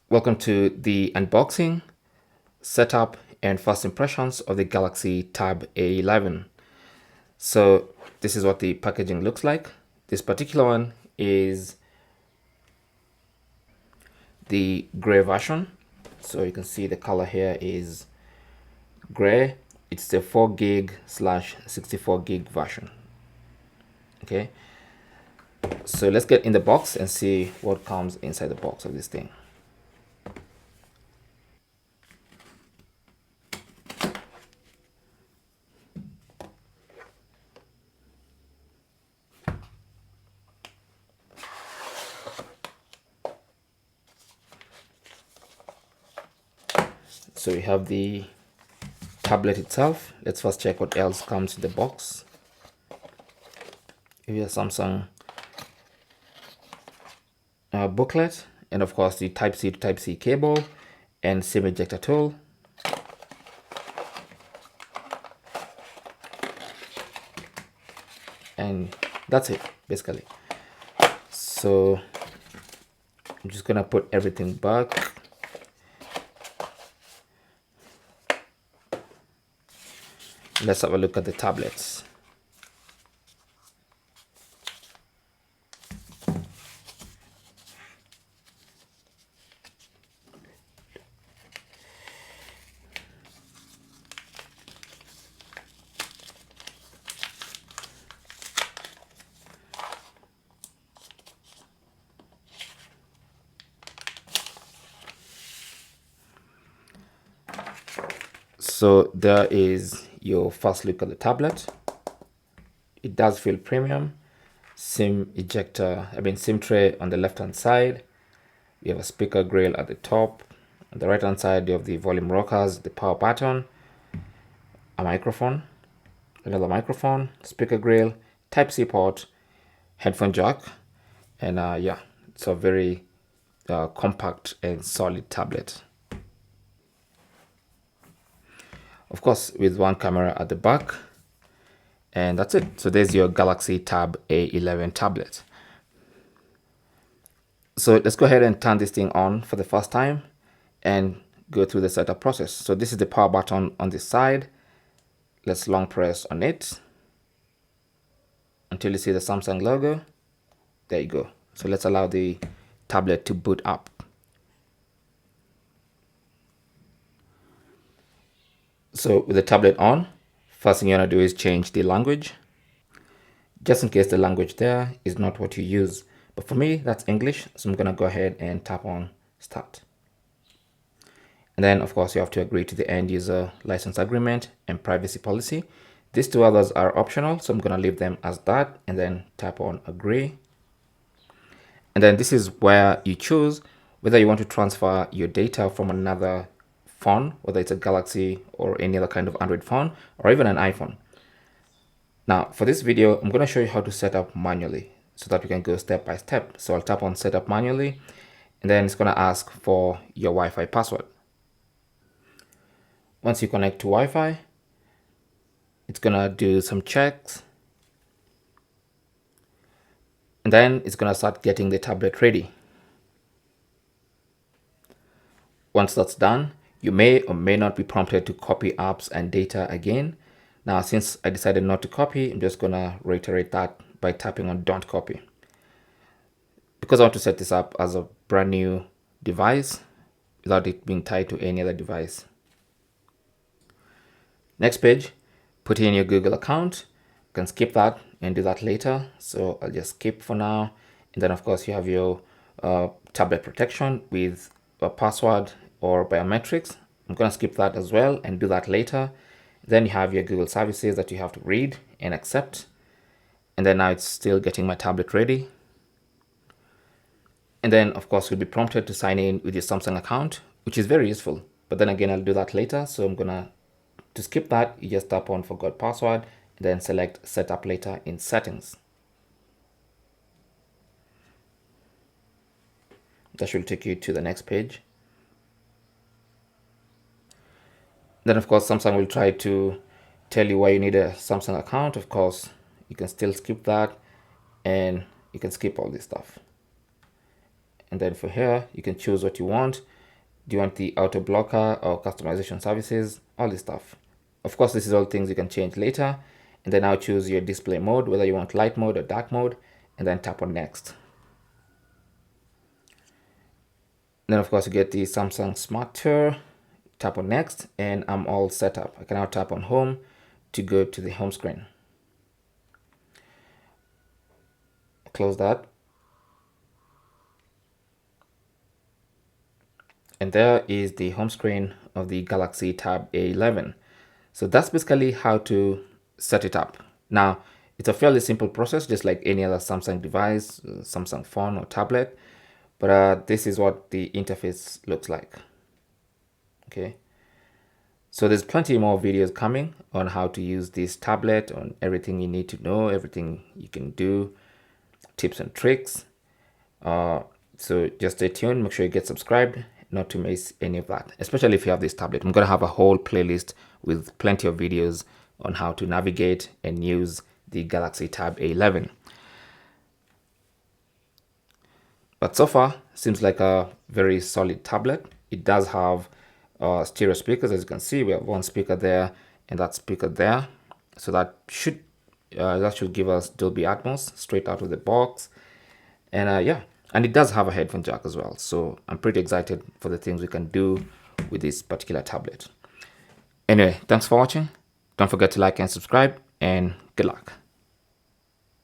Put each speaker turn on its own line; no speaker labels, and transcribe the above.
Welcome to the unboxing, setup, and first impressions of the Galaxy Tab A11. So this is what the packaging looks like. This particular one is the gray version. So you can see the color here is gray. It's the 4 gig slash 64 gig version. Okay, so let's get in the box and see what comes inside the box of this thing. So we have the tablet itself. Let's first check what else comes in the box. We have Samsung booklet, and of course the Type-C to Type-C cable and SIM ejector tool. And that's it basically. So I'm just gonna put everything back. Let's have a look at the tablets. So there is your first look at the tablet. It does feel premium. SIM tray on the left hand side. We have a speaker grill at the top. On the right hand side you have the volume rockers, the power button, a microphone, another microphone, speaker grill, Type-C port, headphone jack, and yeah, it's a very compact and solid tablet. Of course, with one camera at the back, and that's it. So there's your Galaxy Tab A11 tablet. So let's go ahead and turn this thing on for the first time and go through the setup process. So this is the power button on this side. Let's long press on it until you see the Samsung logo. There you go. So let's allow the tablet to boot up. So with the tablet on, first thing you want to do is change the language, just in case the language there is not what you use. But for me, that's English. So I'm going to go ahead and tap on start. And then of course you have to agree to the end user license agreement and privacy policy. These two others are optional, so I'm going to leave them as that and then tap on agree. And then this is where you choose whether you want to transfer your data from another phone, whether it's a Galaxy or any other kind of Android phone or even an iPhone. Now for this video, I'm going to show you how to set up manually so that we can go step by step. So I'll tap on set up manually, and then it's going to ask for your Wi-Fi password. Once you connect to Wi-Fi, it's going to do some checks, and then it's going to start getting the tablet ready. Once that's done, you may or may not be prompted to copy apps and data again. Now, since I decided not to copy, I'm just going to reiterate that by tapping on don't copy. Because I want to set this up as a brand new device without it being tied to any other device. Next page, put in your Google account. You can skip that and do that later. So I'll just skip for now. And then of course you have your tablet protection with a password or biometrics. I'm going to skip that as well and do that later. Then you have your Google services that you have to read and accept. And then now it's still getting my tablet ready. And then of course you'll be prompted to sign in with your Samsung account, which is very useful. But then again, I'll do that later. So I'm going to skip that, you just tap on forgot password and then select setup later in settings. That should take you to the next page. Then of course Samsung will try to tell you why you need a Samsung account. Of course you can still skip that and you can skip all this stuff. And then for here you can choose what you want. Do you want the auto blocker or customization services? All this stuff. Of course, this is all things you can change later. And then now choose your display mode, whether you want light mode or dark mode, and then tap on next. Then of course you get the Samsung Smart Tour. Tap on next, and I'm all set up. I can now tap on home to go to the home screen. Close that. And there is the home screen of the Galaxy Tab A11. So that's basically how to set it up. Now, it's a fairly simple process, just like any other Samsung device, Samsung phone or tablet. But this is what the interface looks like. Okay. So there's plenty more videos coming on how to use this tablet, on everything you need to know, everything you can do, tips and tricks. So just stay tuned, make sure you get subscribed not to miss any of that, especially if you have this tablet. I'm going to have a whole playlist with plenty of videos on how to navigate and use the Galaxy Tab A11. But so far, seems like a very solid tablet. It does have stereo speakers. As you can see, we have one speaker there and that speaker there. So that should give us Dolby Atmos straight out of the box. And yeah, and it does have a headphone jack as well. So I'm pretty excited for the things we can do with this particular tablet. Anyway, thanks for watching. Don't forget to like and subscribe, and good luck.